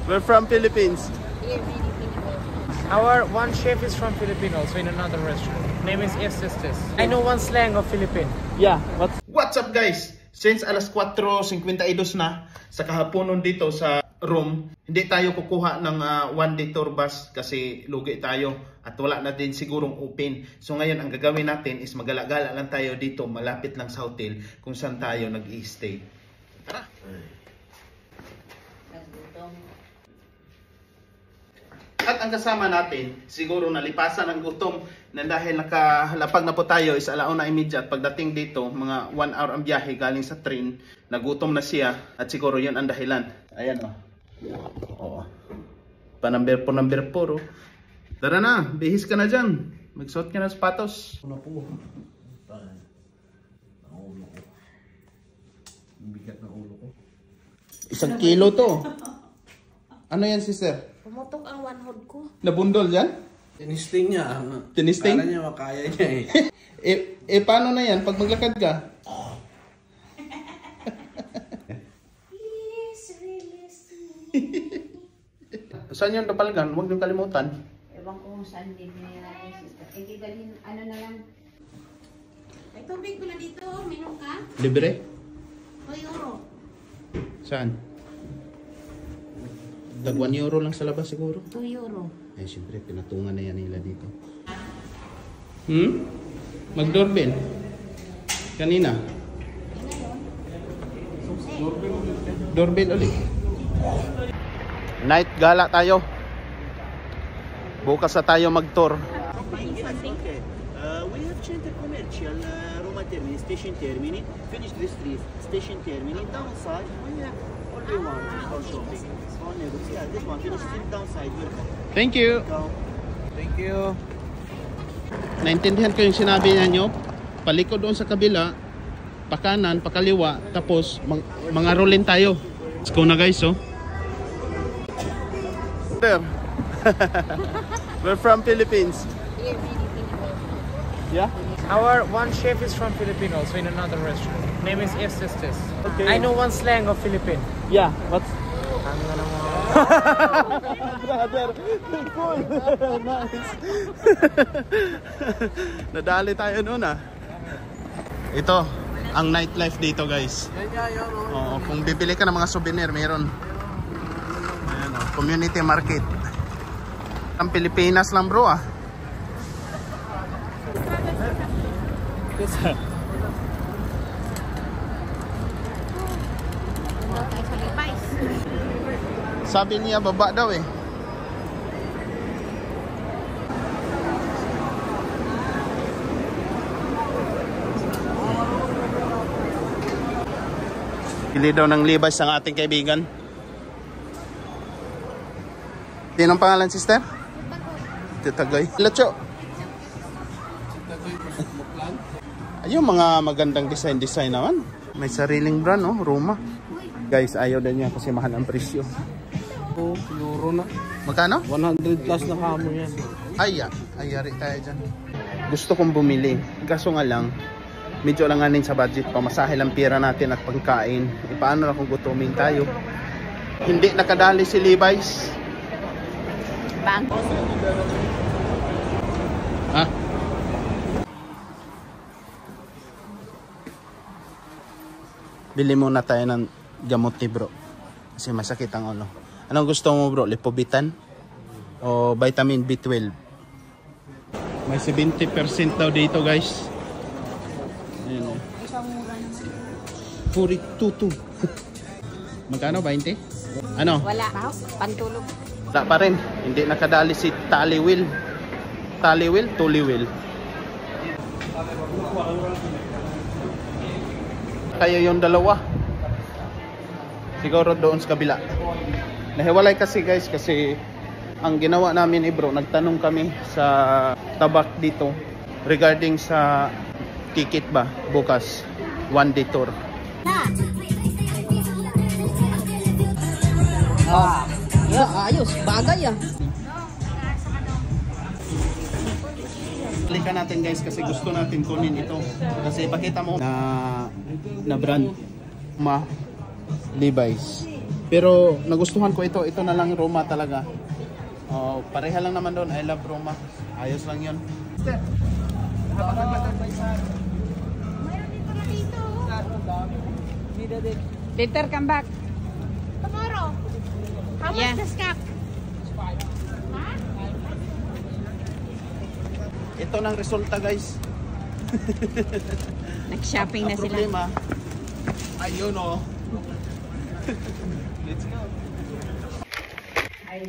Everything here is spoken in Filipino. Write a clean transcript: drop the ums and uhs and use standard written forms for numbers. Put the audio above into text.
We're from Philippines. Our one chef is from Philippines, also in another restaurant. Name is Estes. I know one slang of Philippine. Yeah. What's up guys? Since alas 4:52 na sa kahaponon dito sa room, hindi tayo kukuha ng one day tour bus kasi lugi tayo at wala na din sigurong open. So ngayon ang gagawin natin is magala-gala lang tayo dito malapit lang sa hotel kung saan tayo nag-i-stay. Tara! At ang kasama natin, siguro nalipasan ng gutom na dahil nakahalapag na po tayo is 1:30 at pagdating dito, mga 1 hour ang biyahe galing sa train, nagutom na siya at siguro yun ang dahilan. Ayan o. Oo. Number 4 oh. Tara na, bihis ka na dyan. Magsuot ka na sapatos. Ano po? Ulo ko. Bigat na ulo ko. 1 kilo to. Ano yan, sister? Pumutok ang one hood ko. Nabundol dyan? Tinisting niya. Tinisting? Kala niya makaya niya eh. Paano na yan pag maglakad ka? Please release me. Saan yung Dapalgan? Huwag niyong kalimutan. Ewan ko kung saan din niya sister. Eh, di dalhin, ano na lang. May tubig ko na dito. Minom ka? Libre? 2 euro. Saan? Tag 1 euro lang sa labas siguro. 2 euro. Eh siyempre, pinatungan na yan nila dito. Mag-doorbell? Kanina? Doorbell ulit. Night gala tayo. Bukas na tayo mag-tour. We have Center Commercial, Roma Termini, Station Termini, finish the street, Station Termini, downside, we have all we want for shopping. Yeah, this one, finish it downside, welcome. Thank you. Thank you. Naintindihan ko yung sinabi niyo. Palikod doon sa kabila, pakanan, pakaliwa, tapos mga rolin tayo. Let's go na guys, oh. We're from Philippines. Yeah? Our one chef is from Philippines, also in another restaurant. Name is Estes. Okay. I know one slang of Philippine. Yeah, what's Ang ano mo? brother? Cool. Nice. Nadali tayo noon ah. Ito, ang nightlife dito guys. Oo, kung bibili ka ng mga souvenir, meron. Ayan, oh, community market. Ang Pilipinas lang bro ah. Sabi niya baba daw eh. Pili daw ng Levi's ang ating kaibigan. Tinong pangalan sister? Titagoy. Lacho. Ayun mga magandang design naman. May sariling brand no, Roma. Guys, ayaw din niya kasi mahal ang presyo. Euro na. Magkano? 100 plus na kamo yan. Ayari tayo dyan. Gusto kong bumili. Kaso nga lang, medyo langanin sa budget. Pamasahe lang pera natin at pagkain. E paano na kung gutumin tayo? Hindi nakadali si Levi's. Bang. Ha? Bili muna tayo ng gamot ni bro. Kasi masakit ang ulo. Anong gusto mo bro? Lipobitan? O vitamin B12? May 70% daw dito guys. Ayan o. 42. Magkano? 20? Ano? Wala. Pantulog. Wala pa rin. Hindi nakadali si Taliwil. Taliwil? Tuliwil. Kayo yung dalawa. Siguro doon sa kabila. Nahiwalay kasi guys kasi ang ginawa namin bro, nagtanong kami sa tabak dito regarding sa ticket ba bukas one day tour. Ayos, bagay ah. Klika natin guys kasi gusto natin kunin ito. Kasi pakita mo na brand Levi's. Pero nagustuhan ko ito. Ito na lang Roma talaga. Oh, pareha lang naman doon. I love Roma. Ayos lang yun. Mayroon din pala dito. Later, come back. Tomorrow. How much the scap? Ha? Ito ng resulta guys. Nag-shopping na Ang sila. problema, ayun oh. Let's go. Ay.